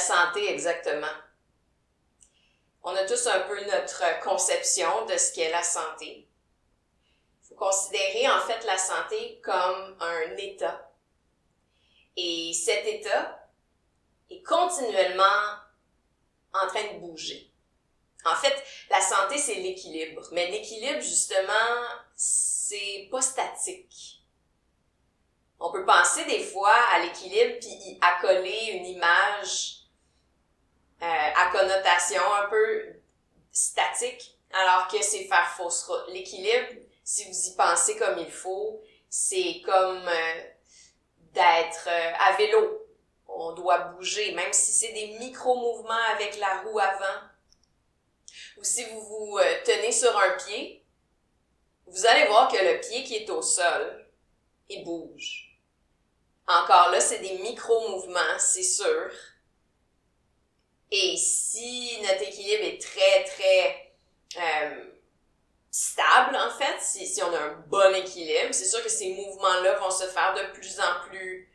santé exactement? On a tous un peu notre conception de ce qu'est la santé. Il faut considérer en fait la santé comme un état. Et cet état est continuellement en train de bouger. En fait, la santé, c'est l'équilibre. Mais l'équilibre, justement, c'est pas statique. On peut penser des fois à l'équilibre puis y accoler une image à connotation un peu statique, alors que c'est faire fausse route. L'équilibre, si vous y pensez comme il faut, c'est comme d'être à vélo. On doit bouger, même si c'est des micro-mouvements avec la roue avant. Ou si vous vous tenez sur un pied, vous allez voir que le pied qui est au sol, il bouge. Encore là, c'est des micro-mouvements, c'est sûr. Et si notre équilibre est très, très stable, en fait, si on a un bon équilibre, c'est sûr que ces mouvements-là vont se faire de plus en plus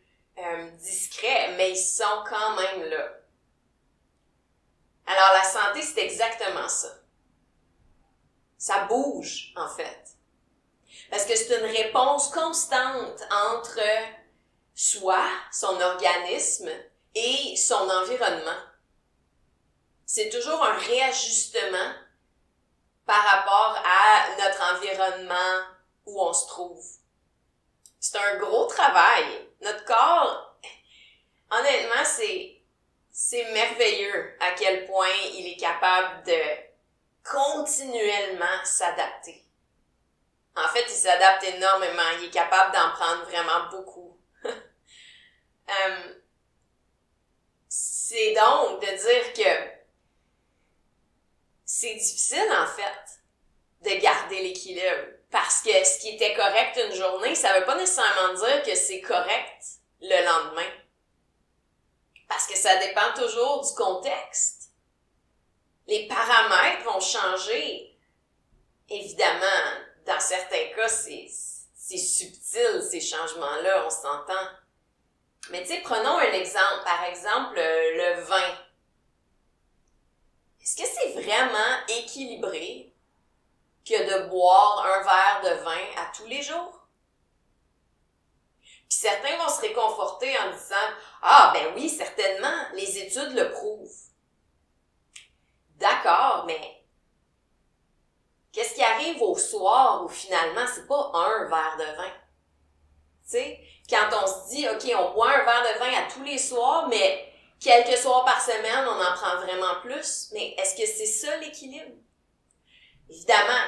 discrets, mais ils sont quand même là. Alors, la santé, c'est exactement ça. Ça bouge, en fait. Parce que c'est une réponse constante entre soi, son organisme, et son environnement. C'est toujours un réajustement par rapport à notre environnement où on se trouve. C'est un gros travail. Notre corps, honnêtement, c'est merveilleux à quel point il est capable de continuellement s'adapter. En fait, il s'adapte énormément. Il est capable d'en prendre vraiment beaucoup. C'est donc de dire que c'est difficile, en fait, de garder l'équilibre. Parce que ce qui était correct une journée, ça veut pas nécessairement dire que c'est correct le lendemain. Parce que ça dépend toujours du contexte. Les paramètres vont changer. Évidemment, dans certains cas, c'est subtil, ces changements-là, on s'entend. Mais tu sais, prenons un exemple. Par exemple, le vin. Est-ce que c'est vraiment équilibré que de boire un verre de vin à tous les jours? Puis certains vont se réconforter en disant « Ah, ben oui, certainement, les études le prouvent. » D'accord, mais qu'est-ce qui arrive au soir où finalement c'est pas un verre de vin? Tu sais, quand on se dit « OK, on boit un verre de vin à tous les soirs, mais quelques soirs par semaine, on en prend vraiment plus. » Mais est-ce que c'est ça l'équilibre? Évidemment,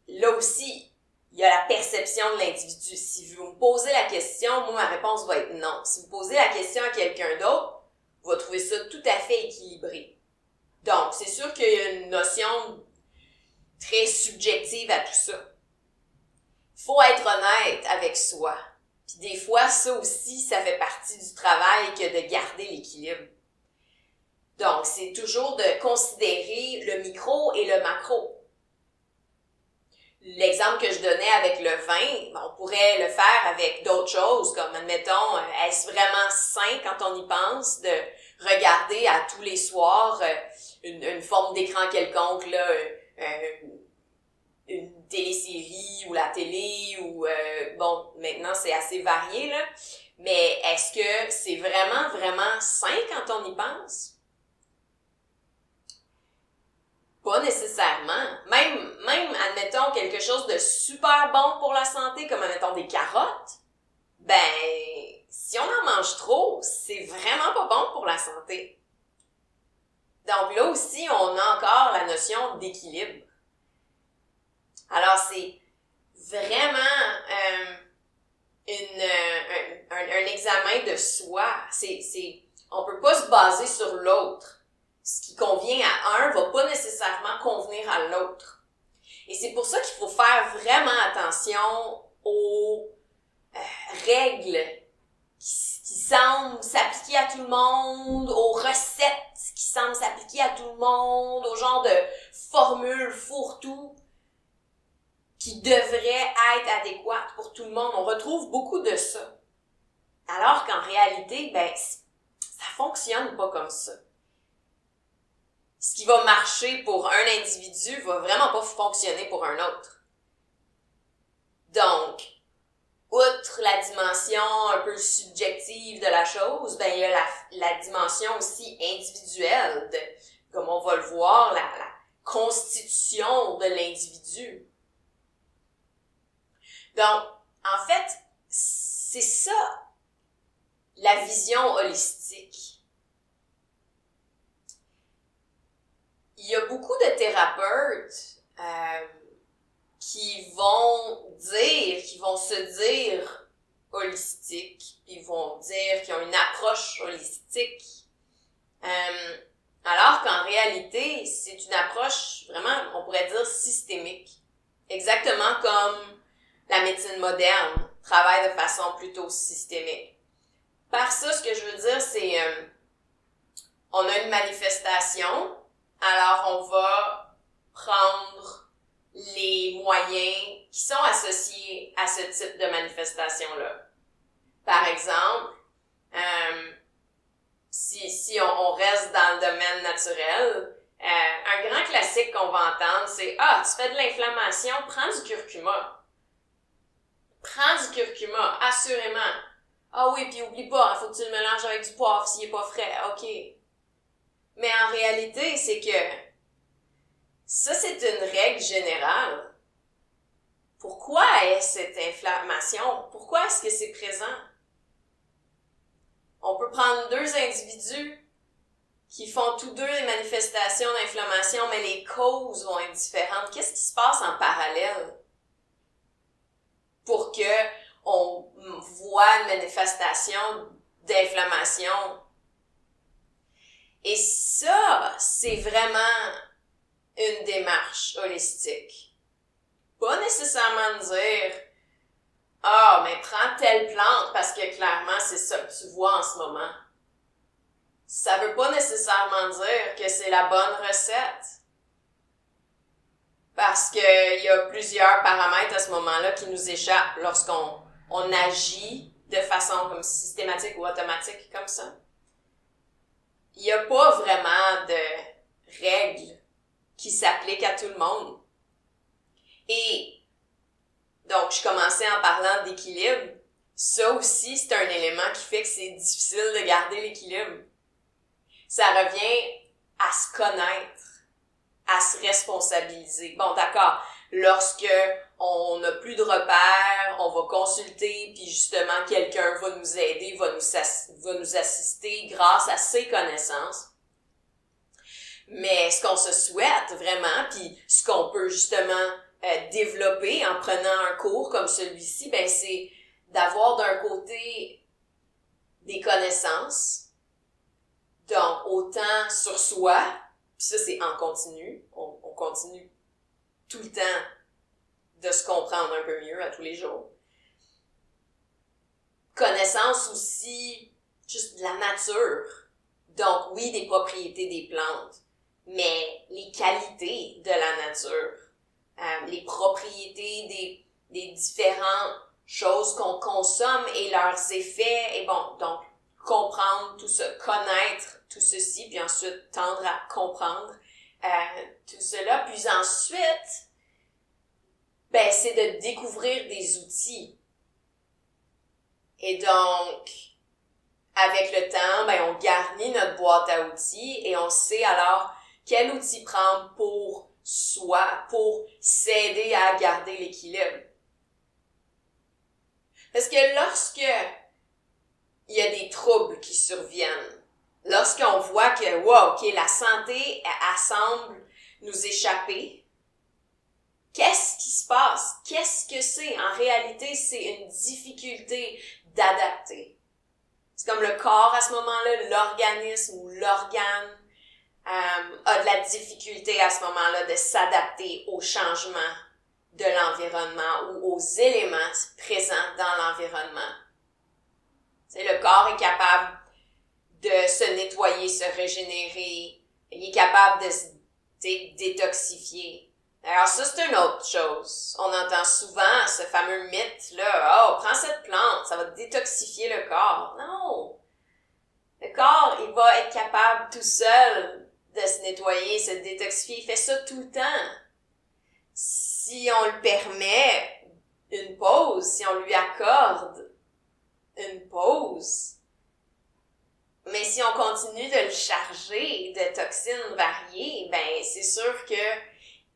là aussi, il y a la perception de l'individu. Si vous me posez la question, moi, ma réponse va être non. Si vous posez la question à quelqu'un d'autre, vous va trouver ça tout à fait équilibré. Donc, c'est sûr qu'il y a une notion très subjective à tout ça. Il faut être honnête avec soi. Puis des fois, ça aussi, ça fait partie du travail que de garder l'équilibre. Donc, c'est toujours de considérer le micro et le macro. L'exemple que je donnais avec le vin, on pourrait le faire avec d'autres choses, comme, admettons, est-ce vraiment sain quand on y pense de regarder à tous les soirs une forme d'écran quelconque, là, une télésérie ou la télé ou bon, maintenant c'est assez varié là, mais est-ce que c'est vraiment vraiment sain quand on y pense? Pas nécessairement. Même admettons quelque chose de super bon pour la santé, comme admettons des carottes, ben si on en mange trop, c'est vraiment pas bon pour la santé. Donc là aussi, on a encore la notion d'équilibre. Alors, c'est vraiment un examen de soi. On peut pas se baser sur l'autre. Ce qui convient à un va pas nécessairement convenir à l'autre. Et c'est pour ça qu'il faut faire vraiment attention aux règles qui semblent s'appliquer à tout le monde, aux recettes qui semblent s'appliquer à tout le monde, au genre de formules fourre-tout qui devraient être adéquates pour tout le monde. On retrouve beaucoup de ça. Alors qu'en réalité, ben, Ça fonctionne pas comme ça. Ce qui va marcher pour un individu va vraiment pas fonctionner pour un autre. Donc, outre la dimension un peu subjective de la chose, ben il y a la dimension aussi individuelle de, comme on va le voir, la constitution de l'individu. Donc, en fait, c'est ça, la vision holistique. Il y a beaucoup de thérapeutes qui vont se dire holistiques, puis vont dire qu'ils ont une approche holistique, alors qu'en réalité, c'est une approche vraiment, on pourrait dire, systémique. Exactement comme la médecine moderne travaille de façon plutôt systémique. Par ça, ce que je veux dire, c'est on a une manifestation, alors on va prendre les moyens qui sont associés à ce type de manifestation-là. Par exemple, si on reste dans le domaine naturel, un grand classique qu'on va entendre, c'est « Ah, tu fais de l'inflammation, prends du curcuma. » Prends du curcuma, assurément. Ah oui, puis oublie pas, il faut que tu le mélanges avec du poivre s'il est pas frais. OK. Mais en réalité, c'est que ça, c'est une règle générale. Pourquoi est cette inflammation? Pourquoi est-ce que c'est présent? On peut prendre deux individus qui font tous deux les manifestations d'inflammation, mais les causes vont être différentes. Qu'est-ce qui se passe en parallèle pour que on voit une manifestation d'inflammation? Et ça, c'est vraiment une démarche holistique. Pas nécessairement dire « Ah, mais prends telle plante parce que clairement, c'est ça que tu vois en ce moment. » Ça veut pas nécessairement dire que c'est la bonne recette. Parce que il y a plusieurs paramètres à ce moment-là qui nous échappent lorsqu'on agit de façon comme systématique ou automatique comme ça. Il n'y a pas vraiment de règles qui s'appliquent à tout le monde. Et donc, je commençais en parlant d'équilibre. Ça aussi, c'est un élément qui fait que c'est difficile de garder l'équilibre. Ça revient à se connaître, à se responsabiliser. Bon, d'accord, lorsque on n'a plus de repères, on va consulter, puis justement, quelqu'un va nous aider, va nous assister grâce à ses connaissances. Mais ce qu'on se souhaite vraiment, puis ce qu'on peut justement développer en prenant un cours comme celui-ci, ben c'est d'avoir d'un côté des connaissances, donc autant sur soi, puis ça c'est en continu, on continue tout le temps de se comprendre un peu mieux à tous les jours. Connaissance aussi juste de la nature, donc oui des propriétés des plantes, mais les qualités de la nature, les propriétés des différentes choses qu'on consomme et leurs effets, et bon, donc comprendre tout ça, connaître tout ceci, puis ensuite tendre à comprendre tout cela, puis ensuite, ben c'est de découvrir des outils. Et donc, avec le temps, ben on garnit notre boîte à outils et on sait alors quel outil prendre pour soi, pour s'aider à garder l'équilibre. Parce que lorsque il y a des troubles qui surviennent, lorsqu'on voit que, wow, ok, la santé, elle semble nous échapper, qu'est-ce qui se passe? Qu'est-ce que c'est? En réalité, c'est une difficulté d'adapter. C'est comme le corps à ce moment-là, l'organisme ou l'organe a de la difficulté à ce moment-là de s'adapter aux changements de l'environnement ou aux éléments présents dans l'environnement. Tu sais, le corps est capable de se nettoyer, se régénérer, il est capable de se détoxifier. Alors ça, c'est une autre chose. On entend souvent ce fameux mythe-là, « Oh, prends cette plante, ça va détoxifier le corps. » Non! Le corps, il va être capable tout seul de se nettoyer, se détoxifier. Il fait ça tout le temps. Si on le permet une pause, si on lui accorde une pause, mais si on continue de le charger de toxines variées, ben c'est sûr que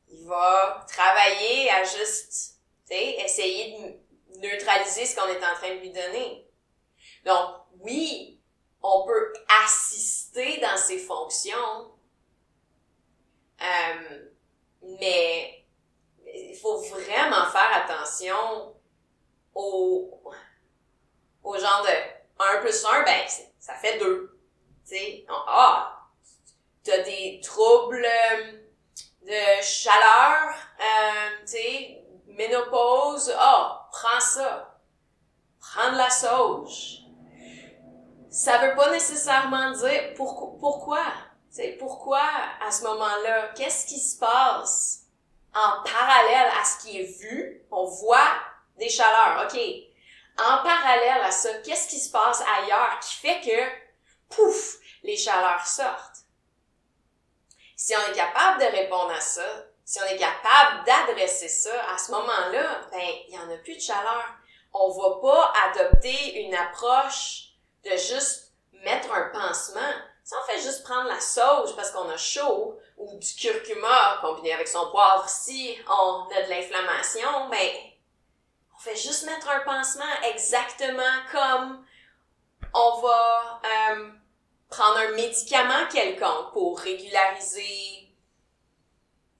il va travailler à juste, essayer de neutraliser ce qu'on est en train de lui donner. Donc, oui, on peut assister dans ses fonctions, mais il faut vraiment faire attention au genre de 1 plus 1, ben, ça fait 2. Tu sais, t'as des troubles de chaleur, tu sais, ménopause, prends ça. Prends de la sauge. Ça veut pas nécessairement dire pourquoi. Tu sais, pourquoi à ce moment-là? Qu'est-ce qui se passe en parallèle à ce qui est vu? On voit des chaleurs, ok. En parallèle à ça, qu'est-ce qui se passe ailleurs qui fait que, pouf, les chaleurs sortent? Si on est capable de répondre à ça, si on est capable d'adresser ça, à ce moment-là, ben, il y en a plus de chaleur. On va pas adopter une approche de juste mettre un pansement. Si on fait juste prendre la sauge parce qu'on a chaud, ou du curcuma combiné avec son poivre si on a de l'inflammation, ben, on fait juste mettre un pansement exactement comme on va prendre un médicament quelconque pour régulariser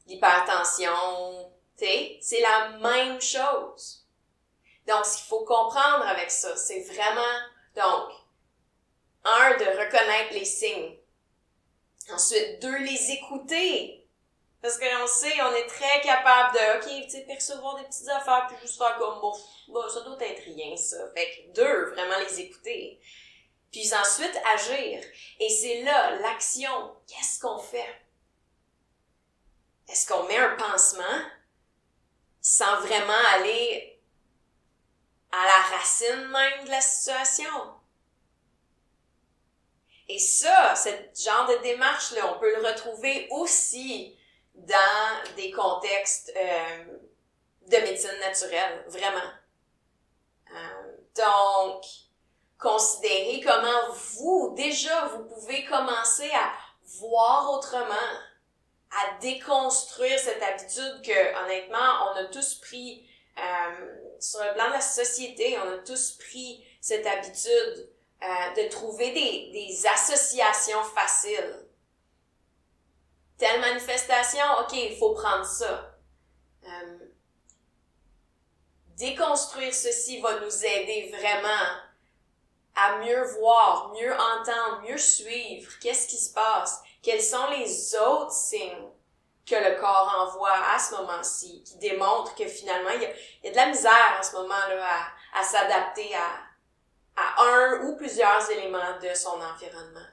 l'hypertension. Tu sais, c'est la même chose. Donc, ce qu'il faut comprendre avec ça, c'est vraiment, donc, 1, de reconnaître les signes. Ensuite, 2, les écouter. Parce qu'on sait, on est très capable de, ok, tu sais, percevoir des petites affaires, puis juste faire comme, bon, ça doit être rien, ça. Fait que 2, vraiment les écouter. Puis ensuite, agir. Et c'est là, l'action. Qu'est-ce qu'on fait? Est-ce qu'on met un pansement sans vraiment aller à la racine même de la situation? Et ça, ce genre de démarche-là, on peut le retrouver aussi dans des contextes de médecine naturelle, vraiment. Donc, considérez comment vous pouvez commencer à voir autrement, à déconstruire cette habitude que, honnêtement, on a tous pris, sur le plan de la société, on a tous pris cette habitude de trouver des associations faciles. Telle manifestation, ok, il faut prendre ça. Déconstruire ceci va nous aider vraiment à mieux voir, mieux entendre, mieux suivre. Qu'est-ce qui se passe? Quels sont les autres signes que le corps envoie à ce moment-ci, qui démontrent que finalement, il y a de la misère à ce moment-là à s'adapter à un ou plusieurs éléments de son environnement.